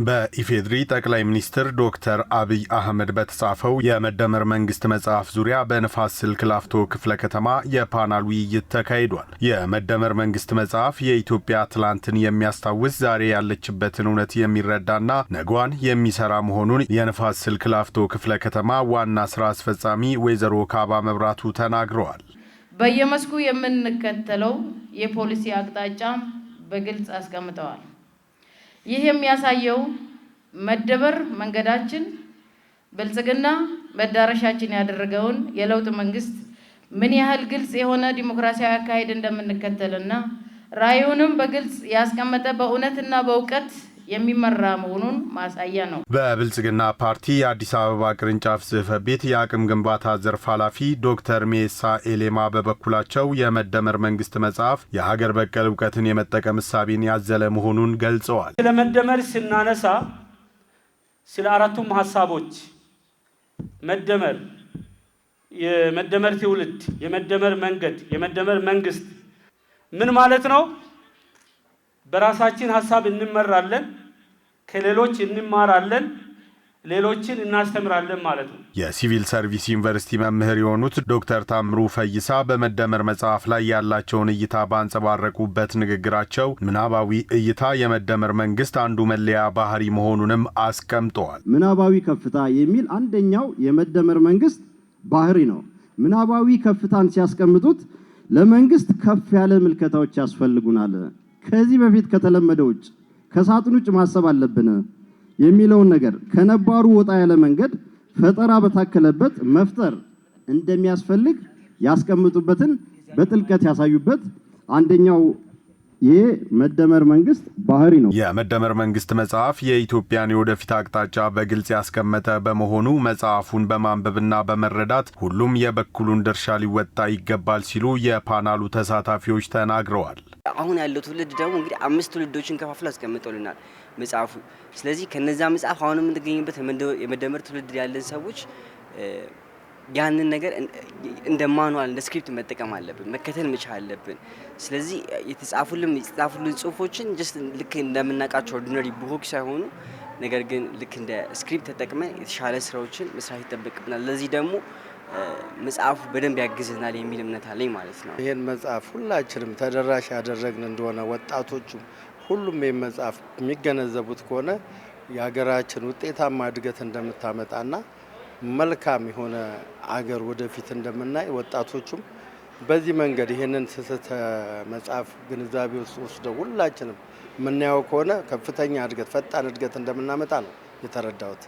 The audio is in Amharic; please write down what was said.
በኢፌድሪ ጠቅላይ ሚኒስትር ዶክተር አብይ አህመድ በተጻፈው የመደመር መንግስት መጽሐፍ ዙሪያ በንፋስ ስልክ ላፍቶ ክፍለ ከተማ የፓናል ውይይት ተካሂዷል። የመደመር መንግስት መጽሐፍ የኢትዮጵያ ትላንትን የሚያስታውስ ዛሬ ያለችበትን እውነት የሚረዳና ነገዋን የሚሰራ መሆኑን የንፋስ ስልክ ላፍቶ ክፍለ ከተማ ዋና ስራ አስፈጻሚ ወይዘሮ ካባ መብራቱ ተናግረዋል። በየመስኩ የምንከተለው የፖሊሲ አቅጣጫ በግልጽ አስቀምጠዋል። ይህ የሚያሳየው መደመር መንገዳችን ብልጽግና መዳረሻችን ያደረገውን የለውጥ መንግስት ምን ያህል ግልጽ የሆነ ዲሞክራሲያዊ አካሄድ እንደምንከተልና ራዕዩንም በግልጽ ያስቀመጠ በእውነትና በእውቀት የሚመራ መሆኑን ማሳያ ነው። በብልጽግና ፓርቲ የአዲስ አበባ ቅርንጫፍ ጽሕፈት ቤት የአቅም ግንባታ ዘርፍ ኃላፊ ዶክተር ሜሳ ኤሌማ በበኩላቸው የመደመር መንግስት መጽሐፍ የሀገር በቀል እውቀትን የመጠቀም እሳቤን ያዘለ መሆኑን ገልጸዋል። ስለ መደመር ስናነሳ ስለ አራቱም ሐሳቦች መደመር፣ የመደመር ትውልድ፣ የመደመር መንገድ፣ የመደመር መንግስት ምን ማለት ነው? በራሳችን ሐሳብ እንመራለን፣ ከሌሎች እንማራለን፣ ሌሎችን እናስተምራለን ማለት ነው። የሲቪል ሰርቪስ ዩኒቨርሲቲ መምህር የሆኑት ዶክተር ታምሩ ፈይሳ በመደመር መጽሐፍ ላይ ያላቸውን እይታ ባንጸባረቁበት ንግግራቸው ምናባዊ እይታ የመደመር መንግስት አንዱ መለያ ባህሪ መሆኑንም አስቀምጠዋል። ምናባዊ ከፍታ የሚል አንደኛው የመደመር መንግስት ባህሪ ነው። ምናባዊ ከፍታን ሲያስቀምጡት ለመንግስት ከፍ ያለ ምልከታዎች ያስፈልጉናል፣ ከዚህ በፊት ከተለመደው ውጭ ከሳጥን ውጭ ማሰብ አለብን የሚለውን ነገር ከነባሩ ወጣ ያለ መንገድ ፈጠራ በታከለበት መፍጠር እንደሚያስፈልግ ያስቀምጡበትን በጥልቀት ያሳዩበት አንደኛው የመደመር መንግስት ባህሪ ነው። የመደመር መንግስት መጽሐፍ የኢትዮጵያን የወደፊት አቅጣጫ በግልጽ ያስቀመጠ በመሆኑ መጽሐፉን በማንበብና በመረዳት ሁሉም የበኩሉን ድርሻ ሊወጣ ይገባል ሲሉ የፓናሉ ተሳታፊዎች ተናግረዋል። አሁን ያለው ትውልድ ደግሞ እንግዲህ 5 ትውልዶችን ከፋፍሎ አስቀምጦልናል መጽሐፉ። ስለዚህ ከነዛ መጽሐፍ አሁን የምንገኝበት የመደመር ትውልድ ያለን ሰዎች ያንን ነገር እንደ ማኑዋል እንደ ስክሪፕት መጠቀም አለብን፣ መከተል መቻል አለብን። ስለዚህ የተጻፉልን ጽሁፎችን ጀስት ልክ እንደምናውቃቸው ኦርዲነሪ ቡክ ሳይሆኑ ነገር ግን ልክ እንደ ስክሪፕት ተጠቅመን የተሻለ ስራዎችን መስራት ይጠበቅብናል። ለዚህ ደግሞ መጽሐፉ በደንብ ያግዘናል የሚል እምነት አለኝ ማለት ነው። ይሄን መጽሐፍ ሁላችንም ተደራሽ ያደረግን እንደሆነ ወጣቶቹ ሁሉም ይሄን መጽሐፍ የሚገነዘቡት ከሆነ የሀገራችን ውጤታማ እድገት እንደምታመጣና መልካም የሆነ አገር ወደፊት እንደምናይ ወጣቶቹም በዚህ መንገድ ይሄንን ስህተት መጽሐፍ ግንዛቤ ውስጥ ወስደው ሁላችንም የምናየው ከሆነ ከፍተኛ እድገት፣ ፈጣን እድገት እንደምናመጣ ነው የተረዳሁት።